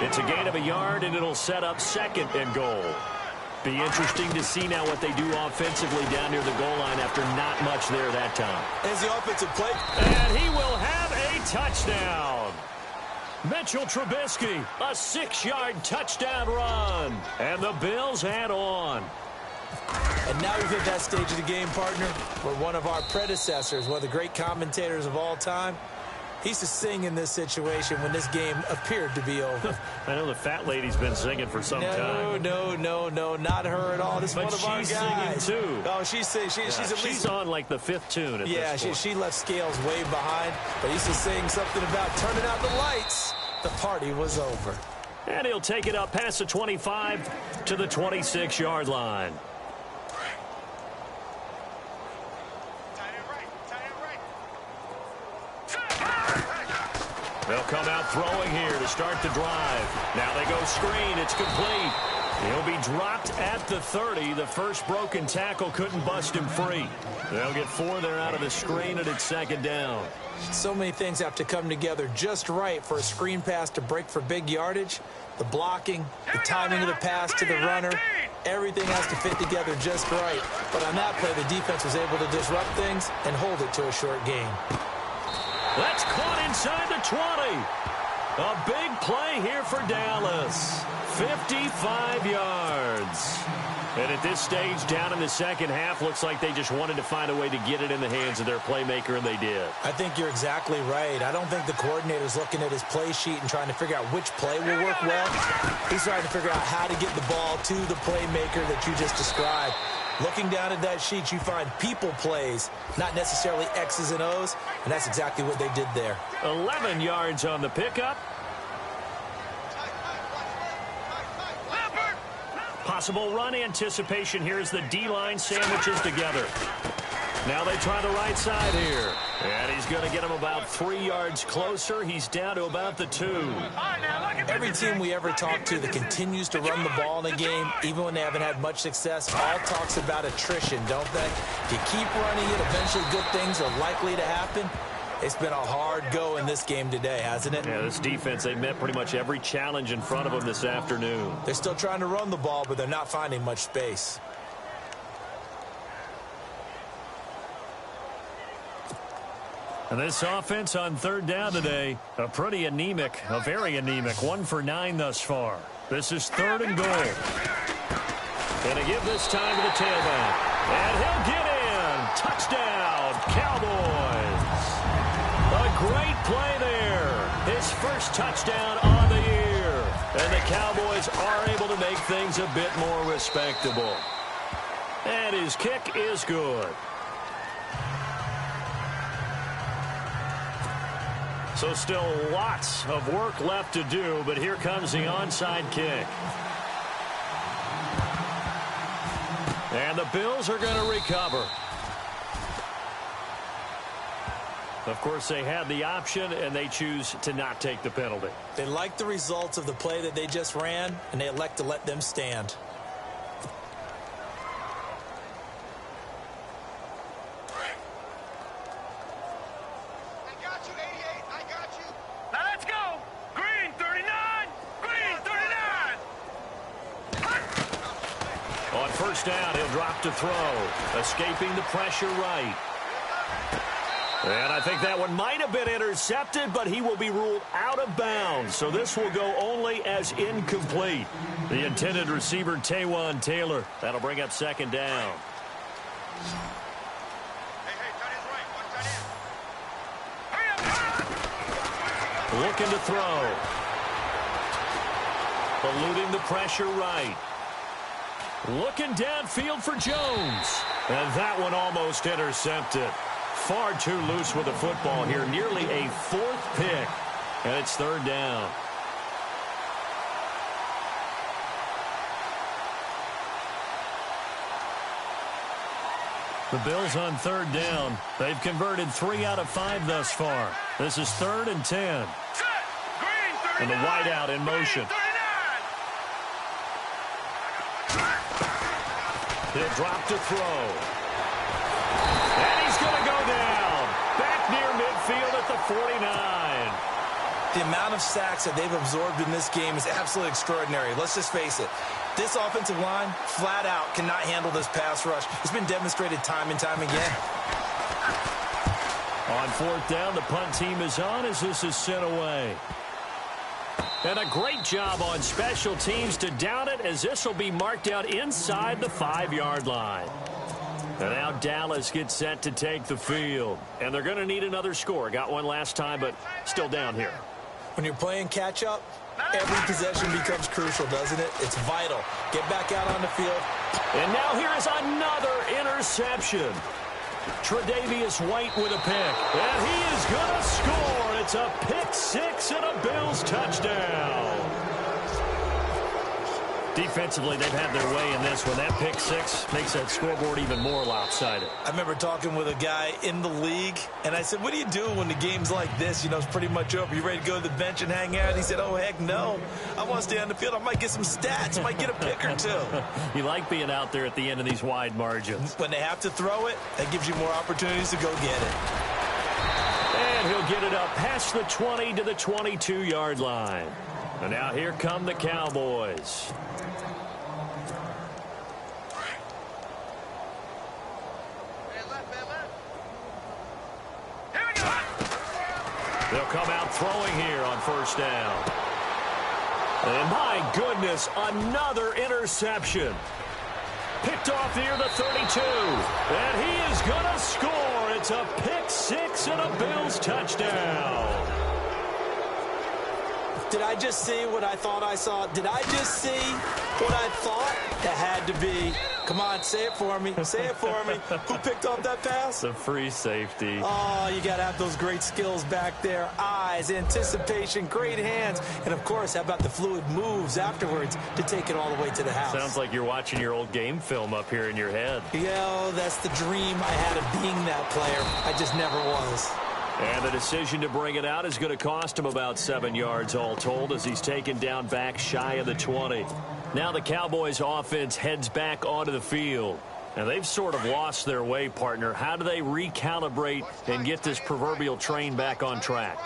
It's a gain of a yard, and it'll set up 2nd and goal. Be interesting to see now what they do offensively down near the goal line after not much there that time. As the offensive play. And he will have a touchdown. Mitchell Trubisky, a 6-yard touchdown run. And the Bills add on. And now we've hit that stage of the game, partner, where one of our predecessors, one of the great commentators of all time, he used to sing in this situation when this game appeared to be over. I know the fat lady's been singing for some time. No, not her at all. This is one of our guys. But she's singing, too. Oh, she's at least... She's on, like, the 5th tune at this point. She left Scales way behind, but he used to sing something about turning out the lights. The party was over. And he'll take it up past the 25 to the 26-yard line. They'll come out throwing here to start the drive. Now they go screen. It's complete. He'll be dropped at the 30. The first broken tackle couldn't bust him free. They'll get 4 there out of the screen, and it's 2nd down. So many things have to come together just right for a screen pass to break for big yardage. The blocking, the timing of the pass to the runner, everything has to fit together just right. But on that play, the defense was able to disrupt things and hold it to a short gain. That's caught inside the 20. A big play here for Dallas. 55 yards. And at this stage, down in the second half, looks like they just wanted to find a way to get it in the hands of their playmaker, and they did. I think you're exactly right. I don't think the coordinator's looking at his play sheet and trying to figure out which play will work well. He's trying to figure out how to get the ball to the playmaker that you just described. Looking down at that sheet, you find people plays, not necessarily X's and O's, and that's exactly what they did there. 11 yards on the pickup. Possible run anticipation here as the D-line sandwiches together. Now they try the right side here. And he's going to get him about 3 yards closer. He's down to about the 2. Every team we ever talk to that continues to run the ball in a game, even when they haven't had much success, all talks about attrition, don't they? If you keep running it, eventually good things are likely to happen. It's been a hard go in this game today, hasn't it? Yeah, this defense, they met pretty much every challenge in front of them this afternoon. They're still trying to run the ball, but they're not finding much space. And this offense on third down today, a very anemic. 1 for 9 thus far. This is 3rd and goal. Going to give this time to the tailback. And he'll get in. Touchdown, Cowboys. A great play there. His first touchdown on the year. And the Cowboys are able to make things a bit more respectable. And his kick is good. So still lots of work left to do, but here comes the onside kick. And the Bills are going to recover. Of course, they had the option, and they choose to not take the penalty. They like the results of the play that they just ran, and they elect to let them stand. Down, he'll drop to throw, escaping the pressure right. And I think that one might have been intercepted, but he will be ruled out of bounds. So this will go only as incomplete. The intended receiver, Taywan Taylor. That'll bring up 2nd down. Looking to throw. Eluding the pressure right. Looking downfield for Jones. And that one almost intercepted. Far too loose with the football here. Nearly a 4th pick. And it's 3rd down. The Bills on 3rd down. They've converted 3 out of 5 thus far. This is 3rd and 10. And the wideout in motion. He'll drop to throw. And he's going to go down. Back near midfield at the 49. The amount of sacks that they've absorbed in this game is absolutely extraordinary. Let's just face it. This offensive line, flat out, cannot handle this pass rush. It's been demonstrated time and time again. On 4th down, the punt team is on as this is sent away. And a great job on special teams to down it, as this will be marked out inside the 5-yard line. And now Dallas gets set to take the field. And they're going to need another score. Got one last time, but still down here. When you're playing catch-up, every possession becomes crucial, doesn't it? It's vital. Get back out on the field. And now here is another interception. Tre'Davious White with a pick. And he is going to score. It's a pick 6 and a Bills touchdown. Defensively, they've had their way in this one. That pick 6 makes that scoreboard even more lopsided. I remember talking with a guy in the league, and I said, what do you do when the game's like this? You know, it's pretty much over. You ready to go to the bench and hang out? He said, oh, heck no. I want to stay on the field. I might get some stats. Might get a pick or 2. You like being out there at the end of these wide margins. When they have to throw it, that gives you more opportunities to go get it. And he'll get it up past the 20 to the 22-yard line. And now here come the Cowboys. They'll come out throwing here on 1st down. And my goodness, another interception. Picked off near the 32. And he is going to score. It's a pick 6 and a Bills touchdown. Did I just see what I thought I saw? Did I just see what I thought? It had to be. Come on, say it for me. Say it for me. Who picked off that pass? The free safety. Oh, you got to have those great skills back there. Eyes, anticipation, great hands. And, of course, how about the fluid moves afterwards to take it all the way to the house? Sounds like you're watching your old game film up here in your head. Yeah, that's the dream I had of being that player. I just never was. And the decision to bring it out is going to cost him about 7 yards all told, as he's taken down back shy of the 20. Now the Cowboys offense heads back onto the field. And they've sort of lost their way, partner. How do they recalibrate and get this proverbial train back on track?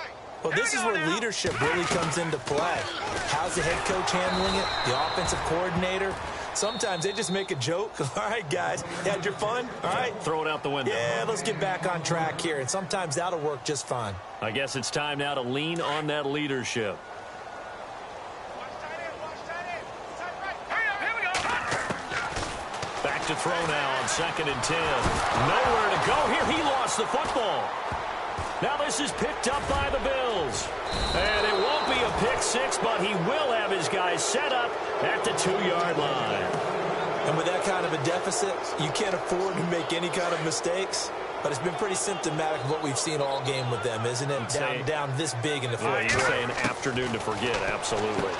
Well, this is where leadership really comes into play. How's the head coach handling it? The offensive coordinator? Sometimes they just make a joke. All right, guys, you had your fun? All right. Throw it out the window. Yeah, let's get back on track here, and sometimes that'll work just fine. I guess it's time now to lean on that leadership. Back to throw now on 2nd and 10. Nowhere to go here. He lost the football. Now this is picked up by the Bills. And it won't be a pick six, but he will have his guys set up at the 2-yard line. And with that kind of a deficit, you can't afford to make any kind of mistakes. But it's been pretty symptomatic of what we've seen all game with them, isn't it? Down this big in the fourth. You're saying afternoon to forget, absolutely.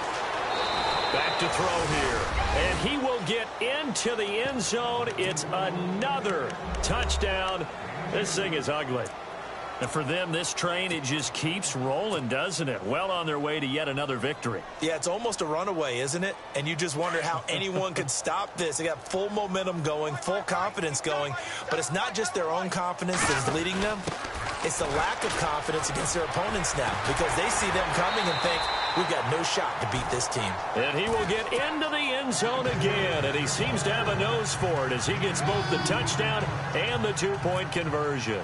Back to throw here. And he will get into the end zone. It's another touchdown. This thing is ugly. And for them, this train, it just keeps rolling, doesn't it? Well on their way to yet another victory. Yeah, it's almost a runaway, isn't it? And you just wonder how anyone could stop this. They got full momentum going, full confidence going. But it's not just their own confidence that's leading them. It's the lack of confidence against their opponents now because they see them coming and think, we've got no shot to beat this team. And he will get into the end zone again, and he seems to have a nose for it as he gets both the touchdown and the 2-point conversion.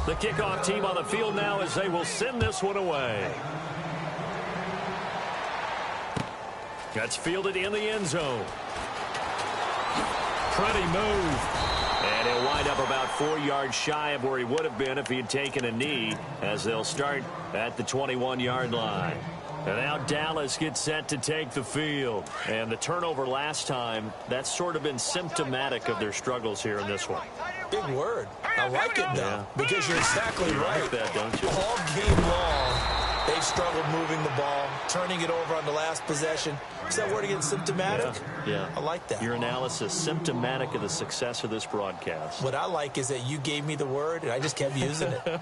The kickoff team on the field now as they will send this one away. That's fielded in the end zone. Pretty move. And he'll wind up about 4 yards shy of where he would have been if he had taken a knee as they'll start at the 21-yard line. And now Dallas gets set to take the field. And the turnover last time, that's sort of been symptomatic of their struggles here in this one. Big word. I like it, though, because you're exactly right. You like that, don't you? All game long, they've struggled moving the ball, turning it over on the last possession. Is that word again, symptomatic? Yeah. I like that. Your analysis, symptomatic of the success of this broadcast. What I like is that you gave me the word, and I just kept using it.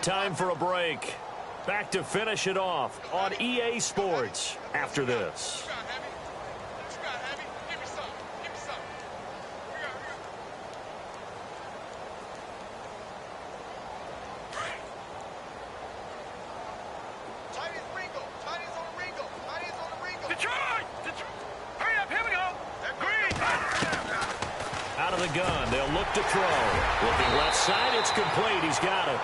Time for a break. Back to finish it off on EA Sports after this. Out of the gun, they'll look to throw. Looking left side, it's complete. He's got it.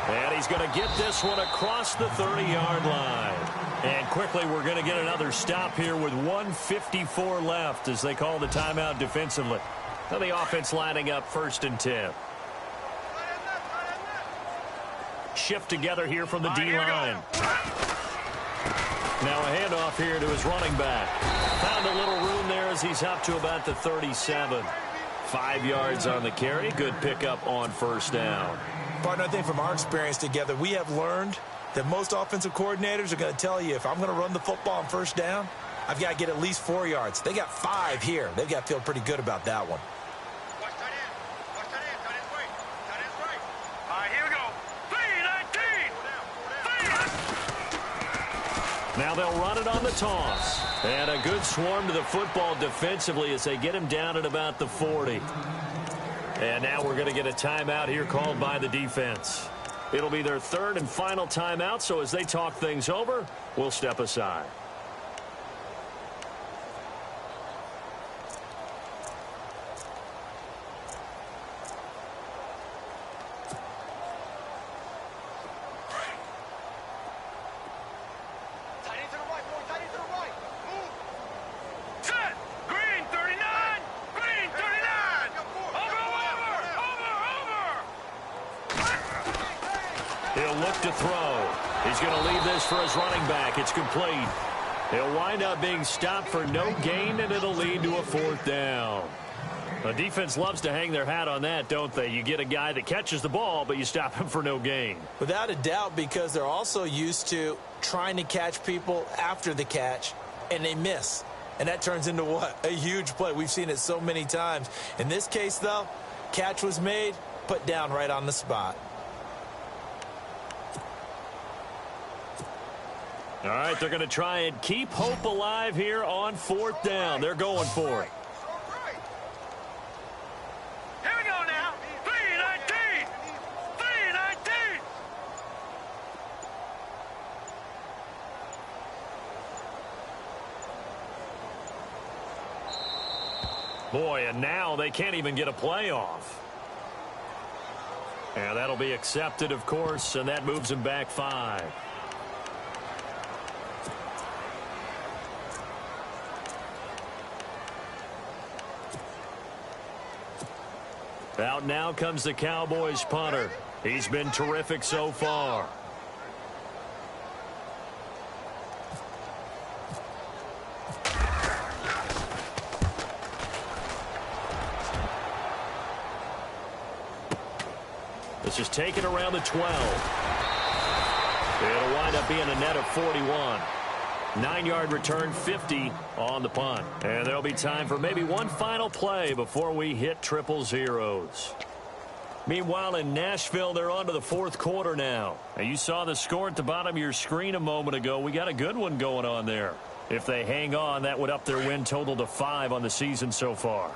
And he's going to get this one across the 30-yard line. And quickly, we're going to get another stop here with 1:54 left as they call the timeout defensively. Now the offense lining up 1st and 10. Shift together here from the D-line. Now a handoff here to his running back. Found a little room there as he's up to about the 37. 5 yards on the carry. Good pickup on 1st down. Partner, I think from our experience together, we have learned that most offensive coordinators are going to tell you if I'm going to run the football on 1st down, I've got to get at least 4 yards. They got 5 here. They've got to feel pretty good about that one. Here we go. 3-19. Now they'll run it on the toss. And a good swarm to the football defensively as they get him down at about the 40. And now we're going to get a timeout here called by the defense. It'll be their 3rd and final timeout, so as they talk things over, we'll step aside. He'll look to throw. He's going to leave this for his running back. It's complete. He'll wind up being stopped for no gain, and it'll lead to a 4th down. The defense loves to hang their hat on that, don't they? You get a guy that catches the ball, but you stop him for no gain. Without a doubt, because they're also used to trying to catch people after the catch, and they miss. And that turns into what? A huge play. We've seen it so many times. In this case, though, catch was made, put down right on the spot. All right, they're going to try and keep hope alive here on 4th down. They're going for it. Boy, and now they can't even get a playoff. And that'll be accepted, of course, and that moves them back 5. Out now comes the Cowboys punter. He's been terrific so far. This is taken around the 12. It'll wind up being a net of 41. 9-yard return, 50 on the punt. And there'll be time for maybe one final play before we hit triple zeros. Meanwhile, in Nashville, they're on to the 4th quarter now. And you saw the score at the bottom of your screen a moment ago. We got a good one going on there. If they hang on, that would up their win total to 5 on the season so far.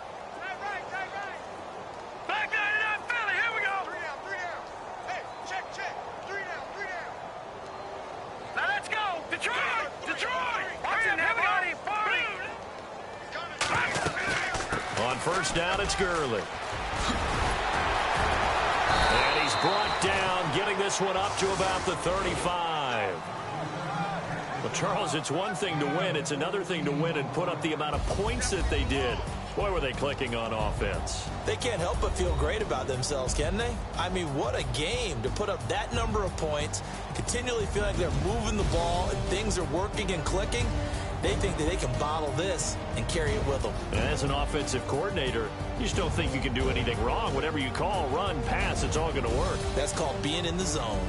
First down, it's Gurley. And he's brought down, getting this one up to about the 35. Well, Charles, it's one thing to win. It's another thing to win and put up the amount of points that they did. Boy, were they clicking on offense. They can't help but feel great about themselves, can they? I mean, what a game to put up that number of points, continually feeling like they're moving the ball and things are working and clicking. They think that they can bottle this and carry it with them. And as an offensive coordinator, you just don't think you can do anything wrong. Whatever you call, run, pass, it's all going to work. That's called being in the zone.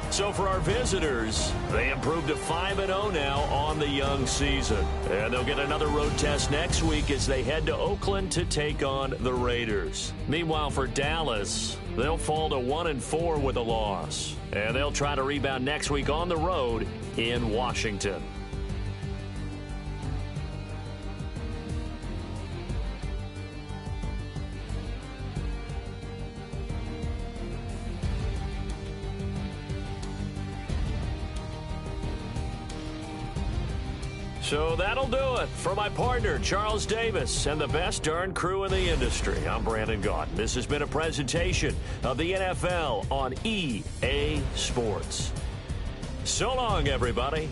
So for our visitors, they improved to 5-0 now on the young season. And they'll get another road test next week as they head to Oakland to take on the Raiders. Meanwhile, for Dallas, they'll fall to 1-4 with a loss. And they'll try to rebound next week on the road in Washington. So that'll do it for my partner, Charles Davis, and the best darn crew in the industry. I'm Brandon Gaudin. This has been a presentation of the NFL on EA Sports. So long, everybody.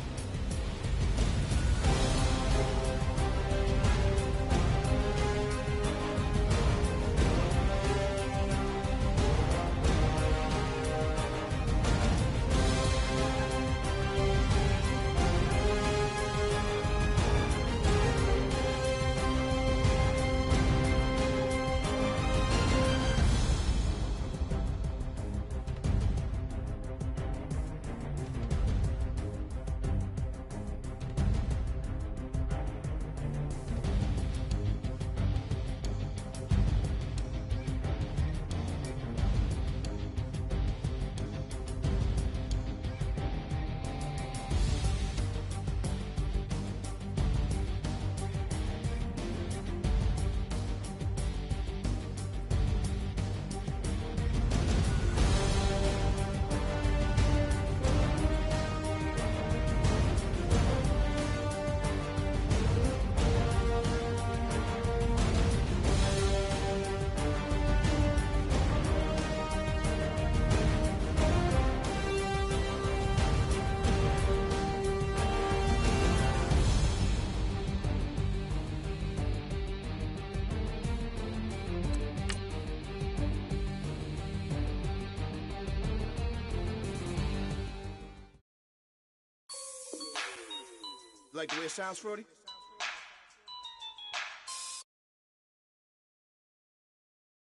Like the way it sounds, Shorty?